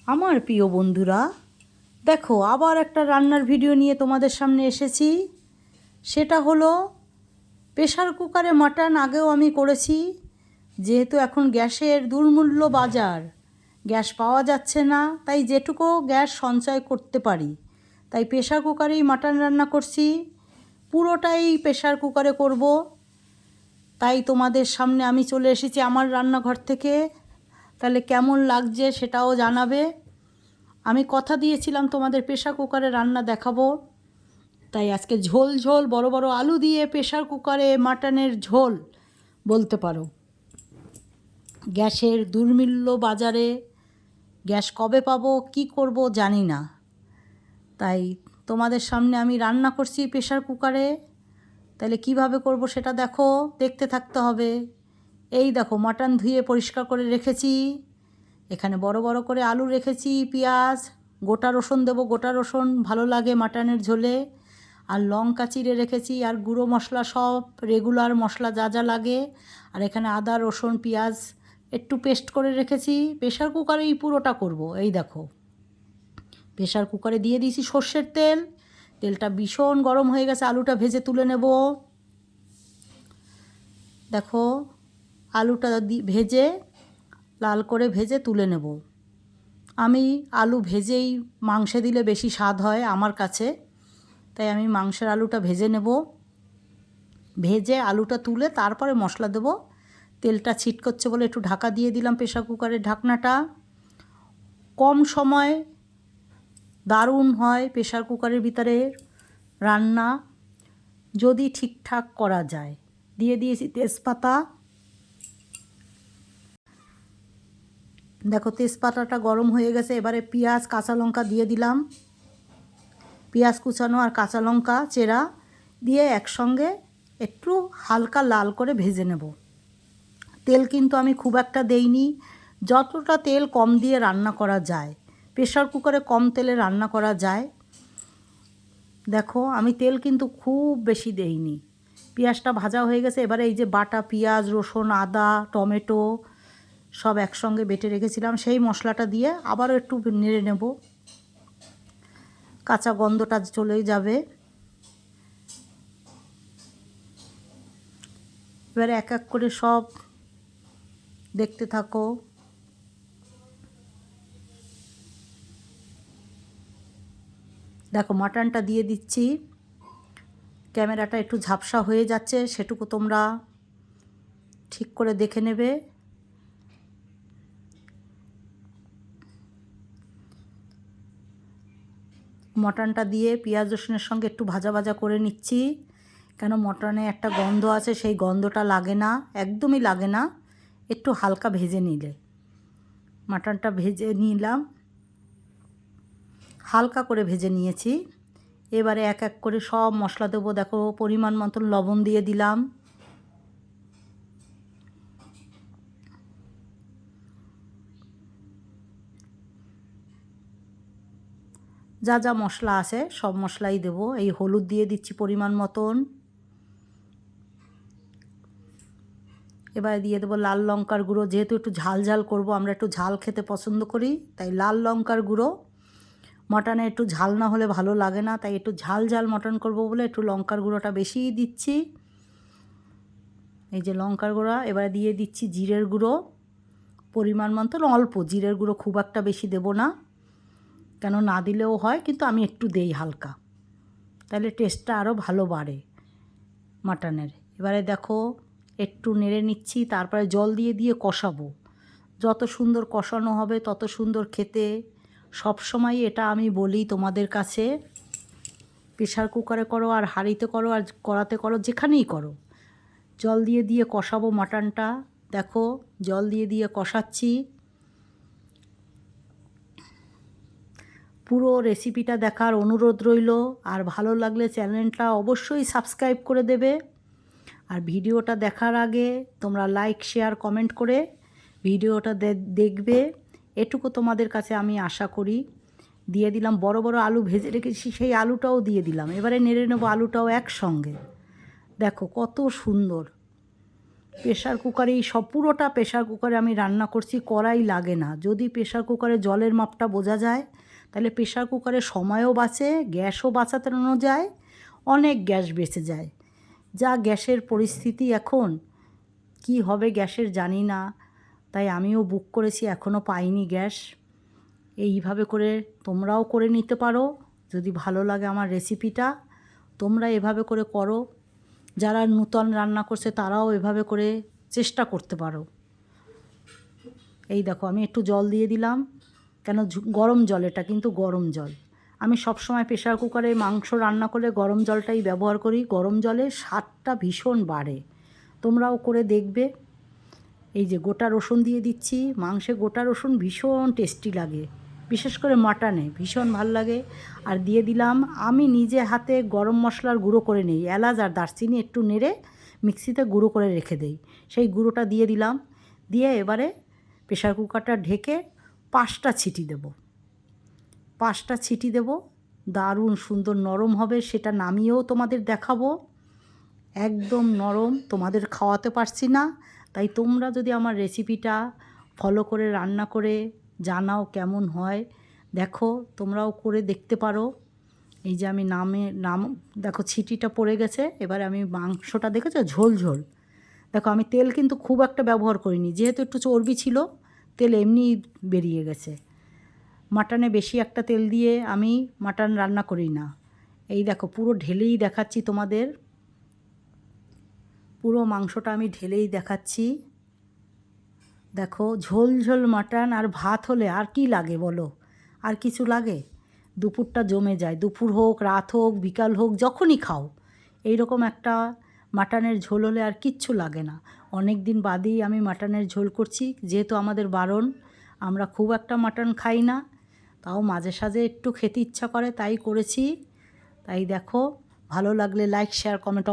আমার প্রিয় বন্ধুরা, দেখো আবার একটা রান্নার ভিডিও নিয়ে তোমাদের সামনে এসেছি। সেটা হলো প্রেশার কুকারে মাটন। আগেও আমি করেছি, যেহেতু এখন গ্যাসের দুর্মূল্য বাজার, গ্যাস পাওয়া যাচ্ছে না, তাই যেটুকু গ্যাস সঞ্চয় করতে পারি তাই প্রেশার কুকারেই মাটন রান্না করছি। পুরোটাই প্রেশার কুকারে করব, তাই তোমাদের সামনে আমি চলে এসেছি আমার রান্নাঘর থেকে। তাহলে কেমন লাগছে সেটাও জানাবে। আমি কথা দিয়েছিলাম তোমাদের প্রেশার কুকারে রান্না দেখাবো, তাই আজকে ঝোল ঝোল বড় বড় আলু দিয়ে প্রেশার কুকারে মাটনের ঝোল বলতে পারো। গ্যাসের দুর্মূল্য বাজারে গ্যাস কবে পাবো কি করব জানি না, তাই তোমাদের সামনে আমি রান্না করছি প্রেশার কুকারে। তাহলে কিভাবে করব সেটা দেখো, দেখতে থাকতে হবে। এই দেখো মাটন ধুয়ে পরিষ্কার করে রেখেছি, এখানে বড় বড় করে আলু রেখেছি, পেঁয়াজ, গোটা রসুন দেবো, গোটা রসুন ভালো লাগে মাটনের ঝোলে, আর লঙ্কা চিড়ে রেখেছি, আর গুঁড়ো মশলা সব রেগুলার মশলা যা যা লাগে, আর এখানে আদা রসুন পেঁয়াজ একটু পেস্ট করে রেখেছি। প্রেশার কুকারেই পুরোটা করব। এই দেখো প্রেশার কুকারে দিয়ে দিয়েছি সর্ষের তেল, তেলটা ভীষণ গরম হয়ে গেছে, আলুটা ভেজে তুলে নেব। দেখো আলুটা ভেজে লাল করে ভেজে তুলে নেব। আমি আলু ভেজেই মাংসে দিলে বেশি স্বাদ হয় আমার কাছে, তাই আমি মাংসের আলুটা ভেজে নেব। ভেজে আলুটা তুলে তারপরে মশলা দেব। তেলটা ছিটকচ্ছে বলে একটু ঢাকা দিয়ে দিলাম প্রেশার কুকারের ঢাকনাটা। কম সময় দারুণ হয় প্রেশার কুকারের ভিতরে রান্না, যদি ঠিকঠাক করা যায়। দিয়ে দিয়েছি তেজপাতা। দেখো তেজপাতাটা গরম হয়ে গেছে, এবারে পেঁয়াজ কাঁচা লঙ্কা দিয়ে দিলাম। পেঁয়াজ কুচানো আর কাঁচা লঙ্কা চেরা দিয়ে একসঙ্গে একটু হালকা লাল করে ভেজে নেব। তেল কিন্তু আমি খুব একটা দেইনি, যতটা তেল কম দিয়ে রান্না করা যায়, প্রেশার কুকারে কম তেলে রান্না করা যায়। দেখো আমি তেল কিন্তু খুব বেশি দেইনি। পেঁয়াজটা ভাজা হয়ে গেছে, এবারে এই যে বাটা পেঁয়াজ রসুন আদা টমেটো সব একসঙ্গে বেটে রেখেছিলাম, সেই মশলাটা দিয়ে আবারও একটু নেড়ে নেব, কাঁচা গন্ধটা চলে যাবে। এবারে এক এক করে সব দেখতে থাকো। দেখো মাটনটা দিয়ে দিচ্ছি, ক্যামেরাটা একটু ঝাপসা হয়ে যাচ্ছে, সেটুকু তোমরা ঠিক করে দেখে নেবে। মটনটা দিয়ে পেঁয়াজ রসুনের সঙ্গে একটু ভাজা ভাজা করে নিচ্ছি, কেন মটনে একটা গন্ধ আছে, সেই গন্ধটা লাগে না, একদমই লাগে না, একটু হালকা ভেজে নিলে। মাটনটা ভেজে নিলাম, হালকা করে ভেজে নিয়েছি। এবারে এক এক করে সব মশলা দেবো। দেখো পরিমাণ মতন লবণ দিয়ে দিলাম, যা যা মশলা আছে সব মশলাই দেবো। এই হলুদ দিয়ে দিচ্ছি পরিমাণ মতন। এবারে দিয়ে দেবো লাল লঙ্কার গুঁড়ো, যেহেতু একটু ঝাল ঝাল করব, আমরা একটু ঝাল খেতে পছন্দ করি, তাই লাল লঙ্কার গুঁড়ো। মটনে একটু ঝাল না হলে ভালো লাগে না, তাই একটু ঝাল ঝাল মটন করব বলে একটু লঙ্কার গুঁড়োটা বেশিই দিচ্ছি। এই যে লঙ্কার গুঁড়ো। এবারে দিয়ে দিচ্ছি জিরের গুঁড়ো পরিমাণ মতন, অল্প জিরের গুঁড়ো, খুব একটা বেশি দেব না, কেন না দিলেও হয়, কিন্তু আমি একটু দেই হালকা, তাহলে টেস্টটা আরও ভালো বাড়ে মাটনের। এবারে দেখো একটু নেড়ে নিচ্ছি, তারপরে জল দিয়ে দিয়ে কষাবো। যত সুন্দর কষানো হবে তত সুন্দর খেতে। সব সময় এটা আমি বলি তোমাদের কাছে, প্রেশার কুকারে করো আর হাঁড়িতে করো আর কড়াতে করো, যেখানেই করো, জল দিয়ে দিয়ে কষাবো মাটনটা। দেখো জল দিয়ে দিয়ে কষাচ্ছি। পুরো রেসিপিটা দেখার অনুরোধ রইল, আর ভালো লাগলে চ্যানেলটা অবশ্যই সাবস্ক্রাইব করে দেবে। আর ভিডিওটা দেখার আগে তোমরা লাইক শেয়ার কমেন্ট করে ভিডিওটা দেখবে, এটুকু তোমাদের কাছে আমি আশা করি। দিয়ে দিলাম বড় বড় আলু ভেজে রেখেছি, সেই আলুটাও দিয়ে দিলাম। এবারে নেড়ে নেবো আলুটাও একসঙ্গে। দেখো কত সুন্দর প্রেশার কুকারেই সব পুরোটা প্রেশার কুকারে আমি রান্না করছি, কড়াই লাগে না। যদি প্রেশার কুকারে জলের মাপটা বোঝা যায় তাহলে প্রেশার কুকারে সময়ও বাঁচে, গ্যাসও বাঁচানো যায়, অনেক গ্যাস বেঁচে যায়। যা গ্যাসের পরিস্থিতি এখন, কি হবে গ্যাসের জানি না, তাই আমিও বুক করেছি, এখনও পাইনি গ্যাস। এইভাবে করে তোমরাও করে নিতে পারো। যদি ভালো লাগে আমার রেসিপিটা, তোমরা এভাবে করে করো। যারা নূতন রান্না করছে তারাও এভাবে করে চেষ্টা করতে পারো। এই দেখো আমি একটু জল দিয়ে দিলাম, কেন গরম জল, এটা কিন্তু গরম জল। আমি সবসময় প্রেশার কুকারে মাংস রান্না করলে গরম জলটাই ব্যবহার করি। গরম জলে স্বাদটা ভীষণ বাড়ে, তোমরাও করে দেখবে। এই যে গোটা রসুন দিয়ে দিচ্ছি, মাংসে গোটা রসুন ভীষণ টেস্টি লাগে, বিশেষ করে মাটনে ভীষণ ভাল লাগে। আর দিয়ে দিলাম আমি নিজে হাতে গরম মশলার গুঁড়ো করে নিই, এলাচ আর দারচিনি একটু নেড়ে মিক্সিতে গুঁড়ো করে রেখে দেই, সেই গুঁড়োটা দিয়ে দিলাম। দিয়ে এবারে প্রেশার কুকারটা ঢেকে 5টা সিটি দেব। 5টা সিটি দেব, দারুণ সুন্দর নরম হবে। সেটা নামিয়েও তোমাদের দেখাবো, একদম নরম, তোমাদের খাওয়াতে পারছি না। তাই তোমরা যদি আমার রেসিপিটা ফলো করে রান্না করে জানাও কেমন হয়, দেখো তোমরাও করে দেখতে পারো। এই যে আমি দেখো ছিটিটা পড়ে গেছে। এবারে আমি মাংসটা দেখেছো ঝোল ঝোল, দেখো আমি তেল কিন্তু খুব একটা ব্যবহার করিনি, যেহেতু একটু চর্বি ছিল তেল এমনি বেরিয়ে গেছে। মাটনে বেশি একটা তেল দিয়ে আমি মাটন রান্না করি না। এই দেখো পুরো ঢেলেই দেখাচ্ছি তোমাদের, পুরো মাংসটা আমি ঢেলেই দেখাচ্ছি। দেখো ঝোল ঝোল মাটন, আর ভাত হলে আর কি লাগে বলো, আর কিছু লাগে? দুপুরটা জমে যায়, দুপুর হোক, রাত হোক, বিকাল হোক, যখনই খাও এই রকম একটা মাটনের ঝোল হলে আর কিচ্ছু লাগে না। অনেক দিন বাদেই আমি মাটনের ঝোল করছি, যেহেতু আমাদের বারণ, আমরা খুব একটা মাটন খাই না, তাও মাঝে সাঝে একটু খেতে ইচ্ছা করে তাই করেছি। তাই দেখো, ভালো লাগলে লাইক শেয়ার কমেন্ট